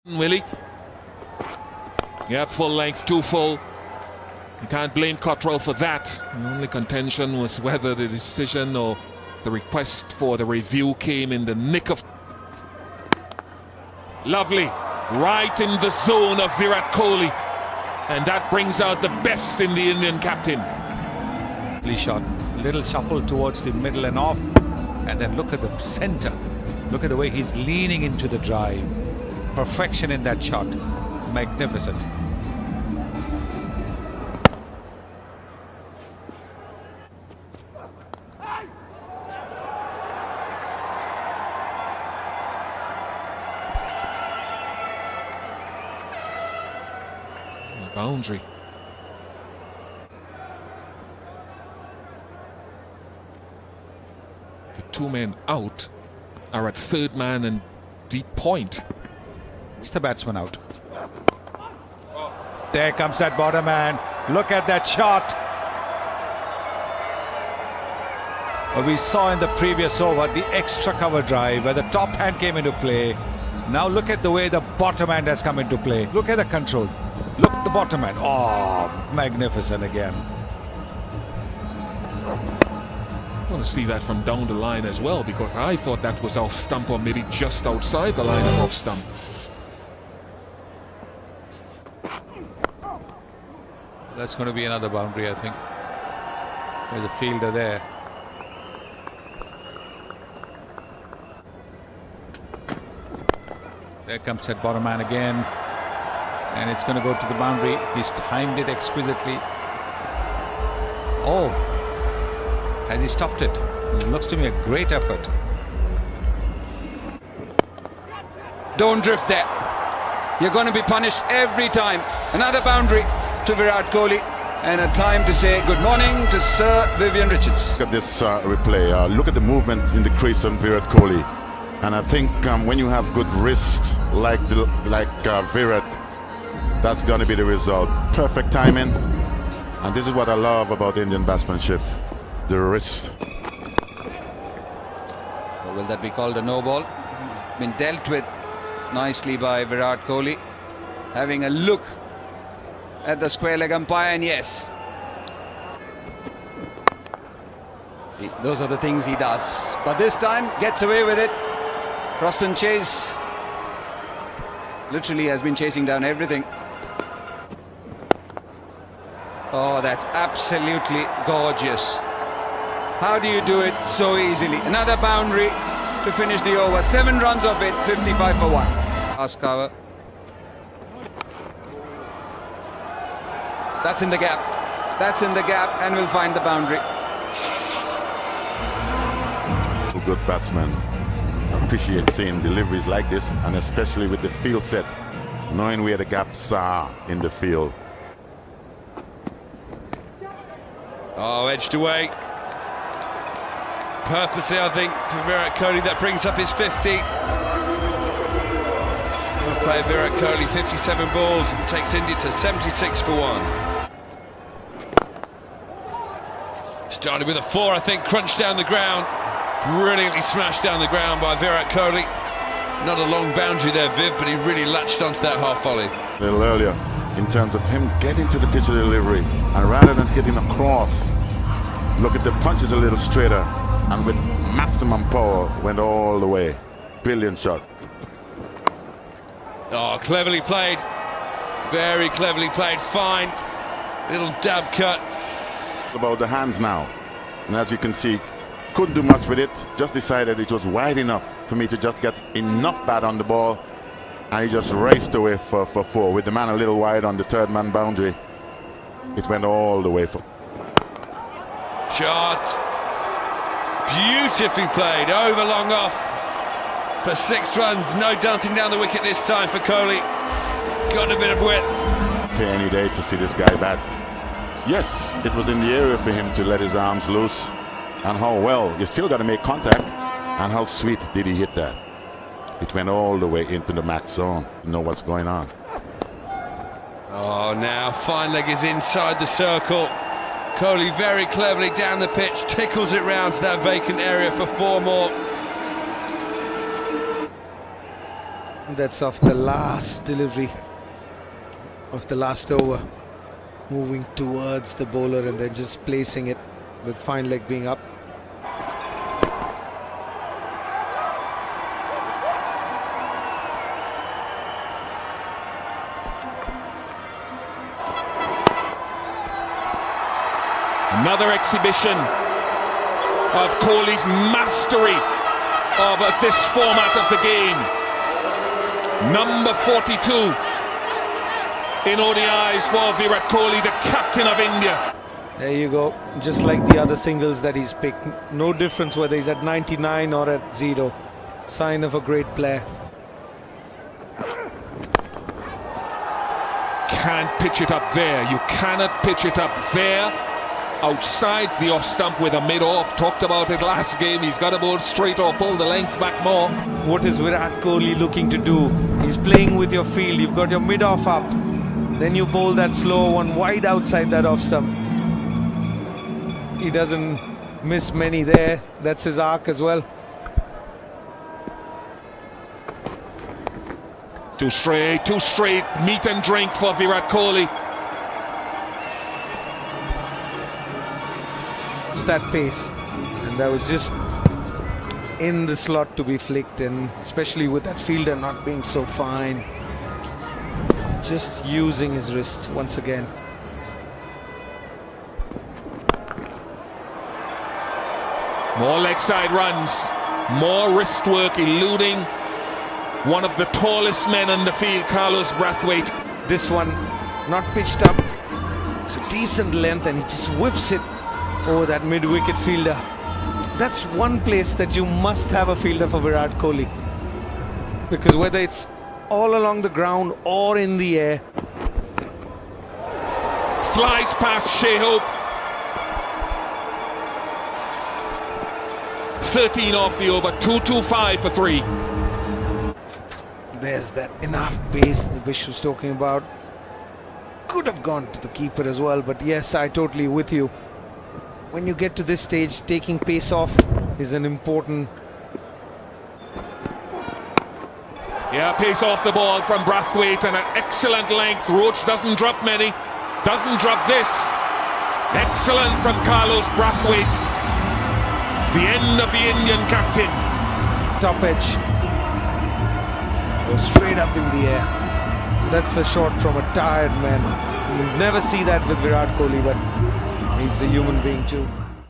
Willie. Yeah, full length, too full. You can't blame Cottrell for that. The only contention was whether the decision or the request for the review came in the nick of... Lovely. Right in the zone of Virat Kohli. And that brings out the best in the Indian captain. Shot. Little shuffle towards the middle and off. And then look at the center. Look at the way he's leaning into the drive. Perfection in that shot. Magnificent. Boundary. The two men out are at third man and deep point. It's the batsman out. There comes that bottom man. Look at that shot. We saw in the previous over the extra cover drive where the top hand came into play. Now look at the way the bottom hand has come into play. Look at the control. Look at the bottom hand. Oh, magnificent again. I want to see that from down the line as well, because I thought that was off stump or maybe just outside the line of off stump. That's going to be another boundary, I think. There's a fielder there. There comes that bottom man again. And it's going to go to the boundary. He's timed it exquisitely. Oh, has he stopped it? It looks to me a great effort. Don't drift there. You're going to be punished every time. Another boundary to Virat Kohli, and a time to say good morning to Sir Vivian Richards. Look at this replay. Look at the movement in the crease on Virat Kohli, and I think when you have good wrist like Virat, that's going to be the result. Perfect timing, and this is what I love about Indian batsmanship: the wrist. Or will that be called a no ball? Been dealt with nicely by Virat Kohli, having a look at the square leg umpire, and yes, see, those are the things he does, but this time gets away with it. Croston Chase literally has been chasing down everything. Oh, that's absolutely gorgeous. How do you do it so easily? Another boundary to finish the over. 7 runs of it, 55 for 1. Last cover. That's in the gap. That's in the gap, and we'll find the boundary. Good batsman appreciate seeing deliveries like this, and especially with the field set, knowing where the gaps are in the field. Oh, edged away. Purposely, I think, for Virat Kohli. That brings up his 50. Well played, Virat Kohli, 57 balls, takes India to 76 for 1. Started with a 4, I think, crunched down the ground. Brilliantly smashed down the ground by Virat Kohli. Not a long boundary there, Viv, but he really latched onto that half volley. A little earlier, in terms of him getting to the pitch of delivery, and rather than hitting across, look at the punches a little straighter, and with maximum power, went all the way. Brilliant shot. Oh, cleverly played. Very cleverly played. Fine. Little dab cut. About the hands now, and as you can see, couldn't do much with it. Just decided it was wide enough for me to just get enough bat on the ball, and he just raced away for 4 with the man a little wide on the third man boundary. It went all the way for Shot. Beautifully played. Over long off for 6 runs. No dancing down the wicket this time for Kohli. Got a bit of width. pay any day to see this guy bat. Yes, it was in the area for him to let his arms loose, and how well, you still got to make contact, and how sweet did he hit that. It went all the way into the match zone. You know what's going on. Oh, now fine leg is inside the circle. Kohli very cleverly down the pitch, tickles it round to that vacant area for 4 more. That's off the last delivery of the last over, moving towards the bowler and then just placing it with fine leg being up. Another exhibition of Kohli's mastery of this format of the game. Number 42 in ODIs for Virat Kohli, the captain of India. There you go, just like the other singles that he's picked. No difference whether he's at 99 or at 0. Sign of a great player. Can't pitch it up there. You cannot pitch it up there. Outside the off stump with a mid-off. Talked about it last game. He's got to bowl straight or pull the length back more. What is Virat Kohli looking to do? He's playing with your field. You've got your mid-off up. Then you bowl that slow one wide outside that off stump. He doesn't miss many there. That's his arc as well. Too straight, meat and drink for Virat Kohli. That pace, and that was just in the slot to be flicked, and especially with that fielder not being so fine, just using his wrists once again. More leg side runs, more wrist work, eluding one of the tallest men in the field, Carlos Brathwaite. This one not pitched up, it's a decent length, and he just whips it over that mid-wicket fielder. That's one place that you must have a fielder for Virat Kohli, because whether it's all along the ground or in the air. Flies past Shea Hope. 13 off the over, 225 for 3. There's that enough pace that Vish was talking about. Could have gone to the keeper as well, but yes, I totally with you. When you get to this stage, taking pace off is an important... Yeah, pace off the ball from Brathwaite and an excellent length. Roach doesn't drop many, doesn't drop this. Excellent from Carlos Brathwaite. The end of the Indian captain. Top edge. Goes straight up in the air. That's a shot from a tired man. You never see that with Virat Kohli, but he's a human being too.